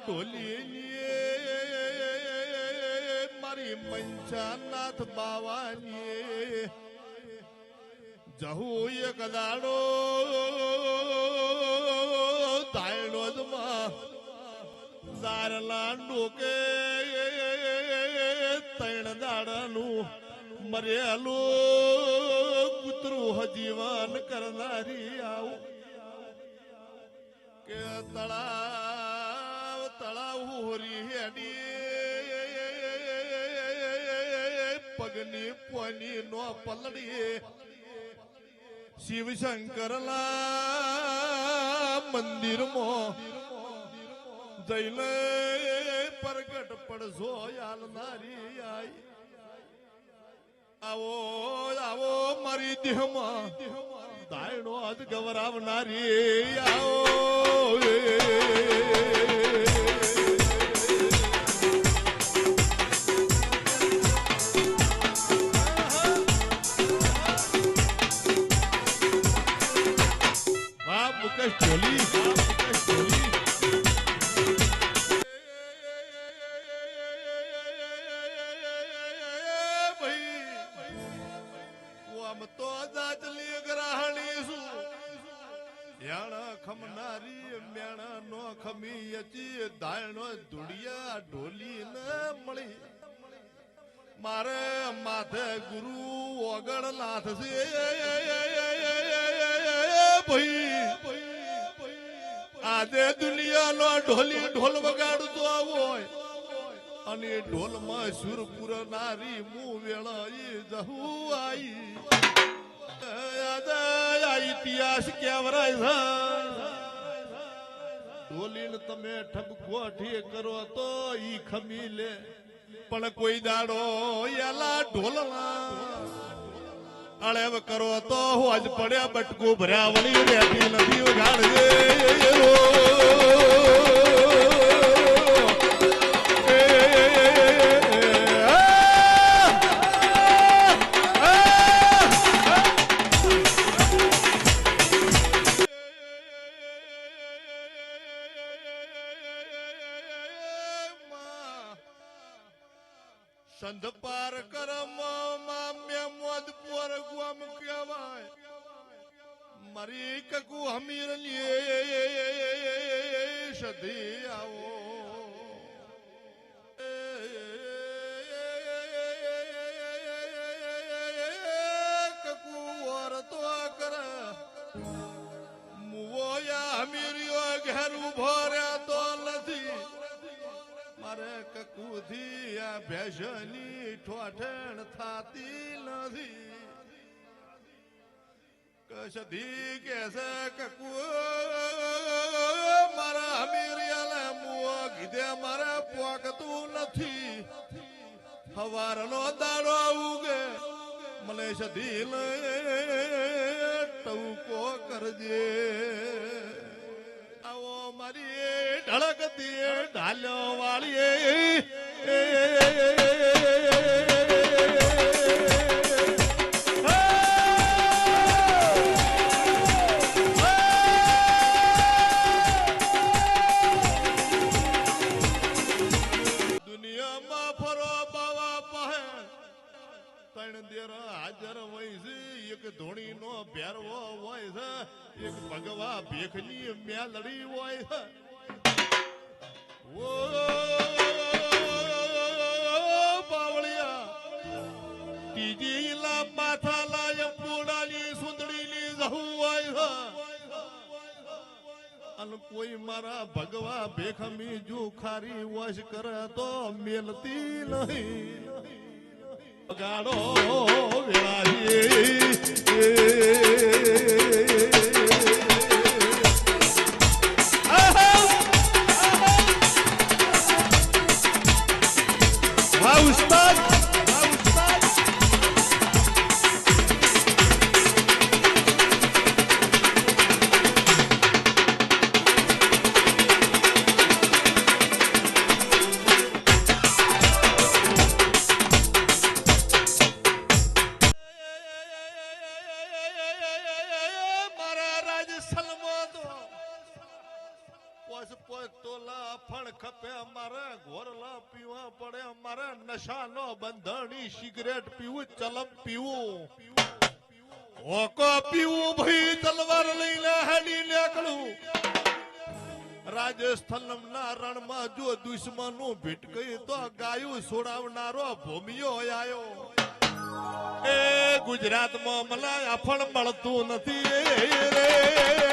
ઢોલીએ મારી મંચાનાથ બાવાની જહુ એક દાડો તાયણો જ માં દારલા ડોકે તૈણ દાડાનું મરેલું કૂતરું હજીવન કરનારી આવું કે તળાવ તળાવ હોરી હેડી પગની પોની નો પલડી શિવશંકરના મંદિરમાં જઈને પ્રગટ પડશો યાલનારી આઈ આવો આવો મારી દેહમાં દાયણો જ ગવરાવનારી આવો વાહ મુકેશ ઢોલી તો જાજલી ગ્રહણી છું યાણા ખમનારી મેણા નો ખમી અચી દાયણો ધુડિયા ઢોલી ન મળી મારે માથે ગુરુ ઓગણ લાથ છે ભાઈ આજે દુનિયાનો ઢોલી ઢોલ વગાડતો હોય અને ઢોલમાં સુર પુરનારી મું વેળા જહુ આઈ ઇતિહાસ કેવરાય ઢોલીને તમે ઠપકો ઠી કરો તો ઈ ખમી લે પણ કોઈ દાડો એલા ઢોલના અળેવ કરો તો હોજ પડ્યા બટકું ભર્યા વળી રહેતી નથી વગાડજે સંધ પાર કરમ મામ્ય મોદ પર ગુમ કહેવાય મારી કકુ હમીર લીએ સધી આવો કકુ ઓર તો કર મુવોયા હમીરિયો ઘેરું ભર્યા તો નથી મારે કકુથી આ ભેંસની ઠોઠણ થાતી નથી કશધી કેસે કકુ મારા હમીરિયાને મુઓ કીધે મારે પોકતું નથી હવારનો દાડો ઉગે મને સધી ટવકો કરજે આવો મારી ઢળકતી ઢાલ્યો વાળીએ દુનિયામાં ફરો બાવા પહે ત્રણ દેર હાજર હોય છે એક ધોણી નો ભેરવો હોય છે એક ભગવા ભેખની મેલડી હોય છે ઓ બાવળિયા ત્રીજી લા માથા લાય પૂડાની સુંદડીની જહુ હોય છે અન કોઈ મારા ભગવા ભેખમી જો ખારી વશ કરે તો મેલતી નહીં ગાડો વેળાજી વાહ ઉસ્તાદ તોય તોલા અફણ ખપે અમારે ઘોરલા પીવા પડે અમારે નશાનો બંધણી સિગરેટ પીવું ચલમ પીવું હોકો પીવું ભાઈ તલવાર લઈને હેડી નીકળું રાજસ્થાનના રણમાં જો દુશ્મનો ભીટકઈ તો ગાયું છોડાવનારો ભૂમિયો આયો એ ગુજરાતમાં મને અફણ મળતું નથી રે